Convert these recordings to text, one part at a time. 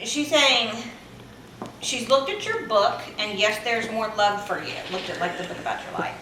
she's saying, she's looked at your book, and yes, there's more love for you. Looked at like the book about your life.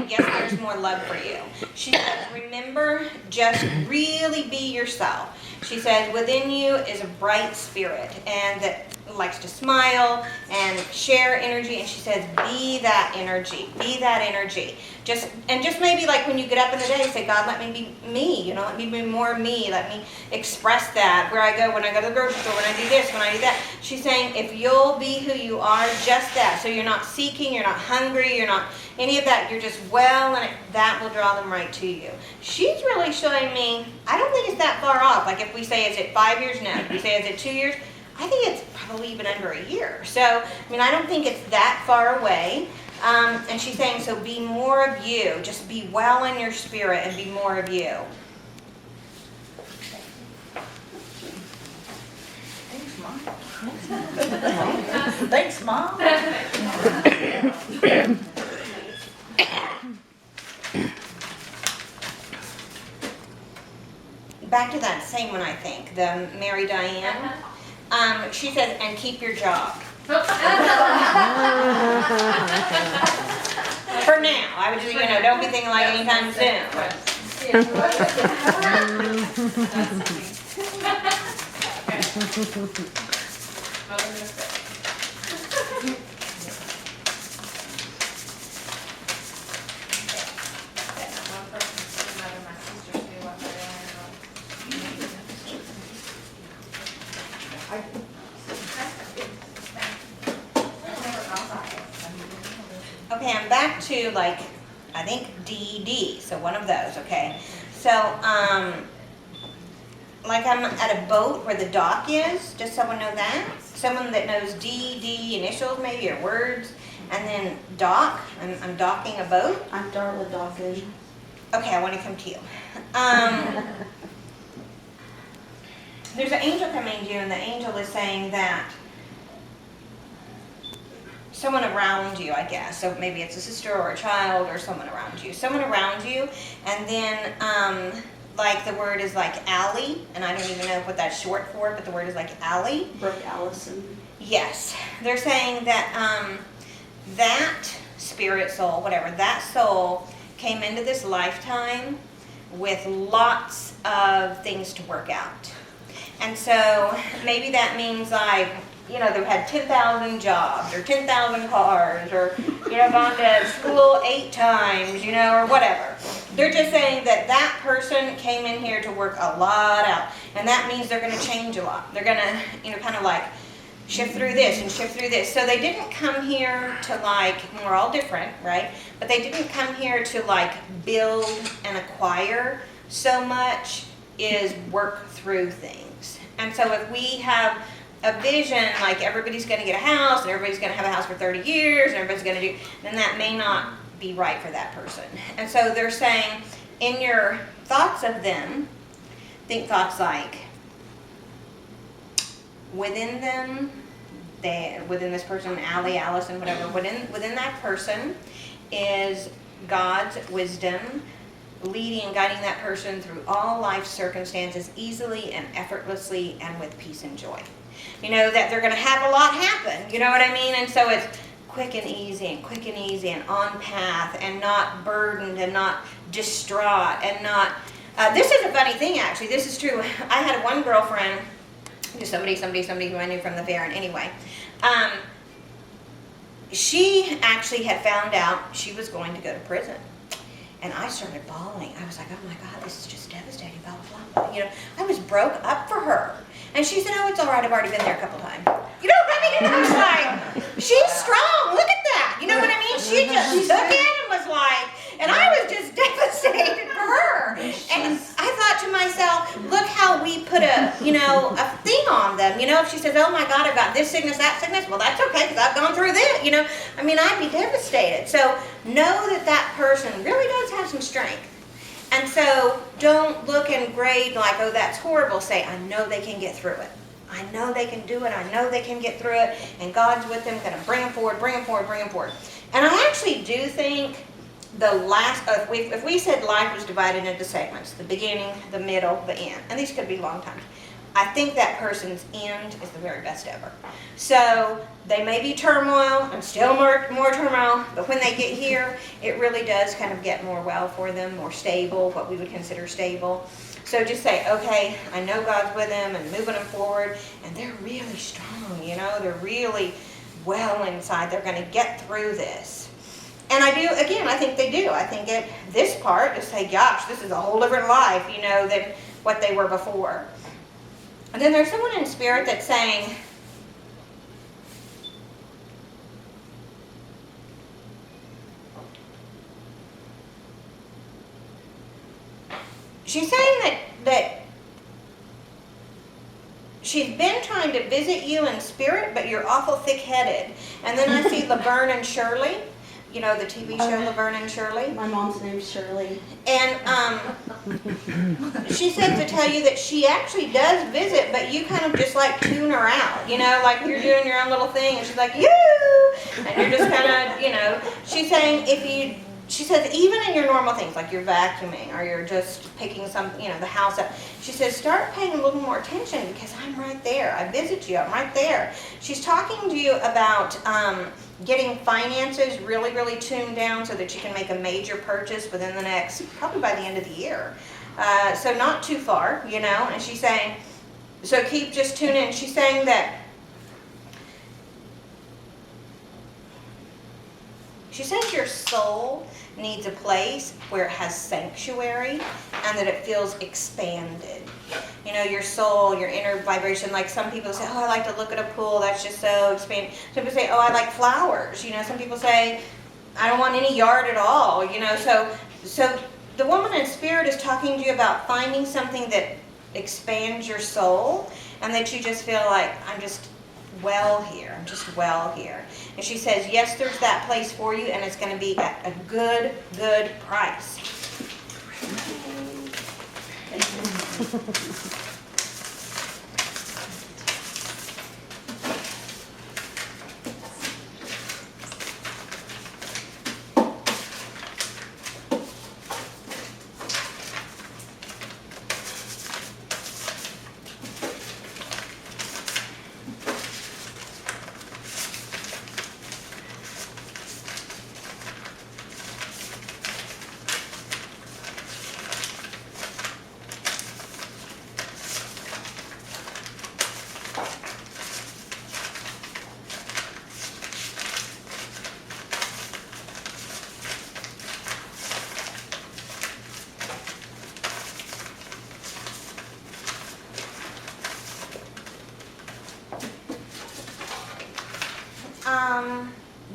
Yes, there's more love for you. She says, remember, just really be yourself. She says, within you is a bright spirit, and that likes to smile and share energy. And she says, be that energy. Be that energy. Just maybe like when you get up in the day, say, God, let me be me. Let me be more me. Let me express that where I go, when I go to the grocery store, when I do this, when I do that. She's saying, if you'll be who you are, just that. So you're not seeking, you're not hungry, you're not any of that. You're just well, and that will draw them right to you. She's really showing me, I don't think it's that far off. Like if we say, is it 5 years now? If we say, is it 2 years? I think it's probably even under a year. So, I don't think it's that far away. And she's saying, so be more of you. Just be well in your spirit and be more of you. Thanks, Mom. Thanks, Mom. Back to that same one, I think, the Mary Diane. She says, and keep your job. For now. I would just, don't be thinking like anytime soon. Okay, I'm back to I think D, so one of those, okay? So, like I'm at a boat where the dock is, does someone know that? Someone that knows D initials maybe, or words, and then dock, I'm docking a boat. I'm Darla docking. Okay, I want to come to you. There's an angel coming to you, and the angel is saying that someone around you, I guess. So maybe it's a sister or a child or someone around you. Someone around you, and then like the word is like Allie, and I don't even know what that's short for, but the word is like Allie. Brooke Allison. Yes. They're saying that that spirit soul, whatever, that soul came into this lifetime with lots of things to work out. And so maybe that means like, they've had 10,000 jobs or 10,000 cars or, gone to school 8 times, or whatever. They're just saying that that person came in here to work a lot out. And that means they're going to change a lot. They're going to, kind of like shift through this and shift through this. So they didn't come here to we're all different, right? But they didn't come here to build and acquire so much is work through things. And so if we have a vision like everybody's going to get a house and everybody's going to have a house for 30 years and everybody's going to do, then that may not be right for that person. And so they're saying in your thoughts of them, think thoughts like within them, within this person, Allie, Allison, whatever, within that person is God's wisdom, leading and guiding that person through all life circumstances easily and effortlessly and with peace and joy. That they're going to have a lot happen, you know what I mean? And so it's quick and easy and on path and not burdened and not distraught and not, this is a funny thing actually, this is true. I had one girlfriend, somebody who I knew from the fair, and anyway, she actually had found out she was going to go to prison. And I started bawling. I was like, oh my God, this is just devastating, blah, blah, blah. I was broke up for her. And she said, oh, it's all right, I've already been there a couple times. You know what I mean? I was like, she's strong, look at that. You know what I mean? She just took it and was like, and I was just devastated for her. And I thought to myself, look how we put a thing on them. If she says, oh my God, I've got this sickness, that sickness, well, that's okay because I've gone through this. I'd be devastated. So know that person really does have some strength. And so don't look and grade like, oh, that's horrible. Say, I know they can get through it. I know they can do it. I know they can get through it. And God's with them, going to bring them forward, bring them forward, bring them forward. And I actually do think the last, if we said life was divided into segments, the beginning, the middle, the end, and these could be long times, I think that person's end is the very best ever. So they may be turmoil and still more turmoil, but when they get here, it really does kind of get more well for them, more stable, what we would consider stable. So just say, okay, I know God's with them and moving them forward, and they're really strong, you know, they're really well inside. They're going to get through this. And I do, again, I think they do. I think this part, to say, gosh, this is a whole different life, you know, than what they were before. And then there's someone in spirit that's saying, she's saying that she's been trying to visit you in spirit, but you're awful thick-headed. And then I see Laverne and Shirley. You know, the TV show Laverne and Shirley? My mom's name's Shirley. And she said to tell you that she actually does visit, but you kind of just like tune her out. You know, like you're doing your own little thing, and she's like, you! And you're just kind of, you know. She's saying she says even in your normal things, like you're vacuuming or you're just picking some, you know, the house up, she says start paying a little more attention because I'm right there. I visit you. I'm right there. She's talking to you about getting finances really, really tuned down so that you can make a major purchase within the next, probably by the end of the year. So not too far, you know. And she's saying, so keep just tuning in. She's saying that she says your soul needs a place where it has sanctuary and that it feels expanded. You know, your soul, your inner vibration, like some people say, oh, I like to look at a pool, that's just so expanded. Some people say, oh, I like flowers. You know, some people say, I don't want any yard at all. You know, so the woman in spirit is talking to you about finding something that expands your soul and that you just feel like, I'm just well here. I'm just well here. And she says, yes, there's that place for you, and it's going to be at a good price.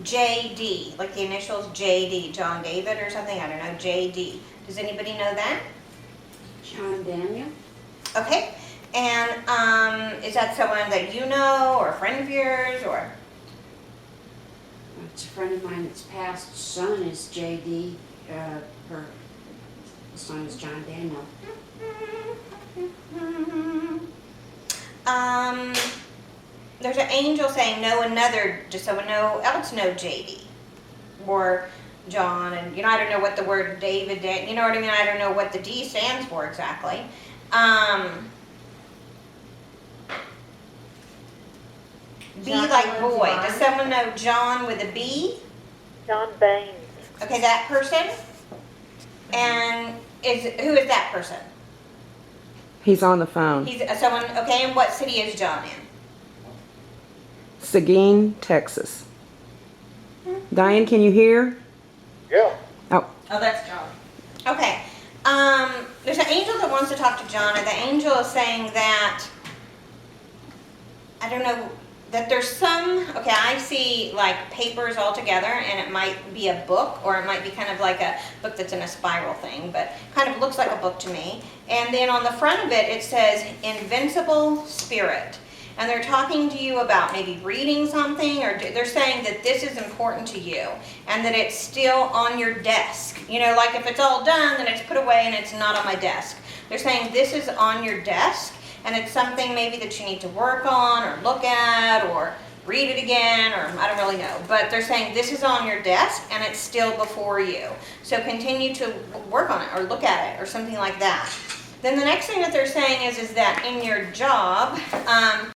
JD, like the initials JD, John David or something, I don't know, JD. Does anybody know that? John Daniel. Okay, and is that someone that you know or a friend of yours or? It's a friend of mine that's passed. Son is JD. Her son is John Daniel. There's an angel saying know another, just someone else know JD or John, and you know I don't know what the word David, you know what I mean? I don't know what the D stands for exactly. B like boy. Does someone know John with a B? John Baines. Okay, that person. And who is that person? He's on the phone. He's someone. Okay, and what city is John in? Seguin, Texas. Diane, can you hear? Yeah. Oh, Oh, that's John. Okay. There's an angel that wants to talk to John, and the angel is saying that, I don't know, that there's some, okay, I see like papers all together, and it might be a book, or it might be kind of like a book that's in a spiral thing, but kind of looks like a book to me. And then on the front of it, it says, Invincible Spirit. And they're talking to you about maybe reading something, or they're saying that this is important to you and that it's still on your desk. You know, like if it's all done, then it's put away and it's not on my desk. They're saying this is on your desk and it's something maybe that you need to work on or look at or read it again, or I don't really know. But they're saying this is on your desk and it's still before you. So continue to work on it or look at it or something like that. Then the next thing that they're saying is that in your job,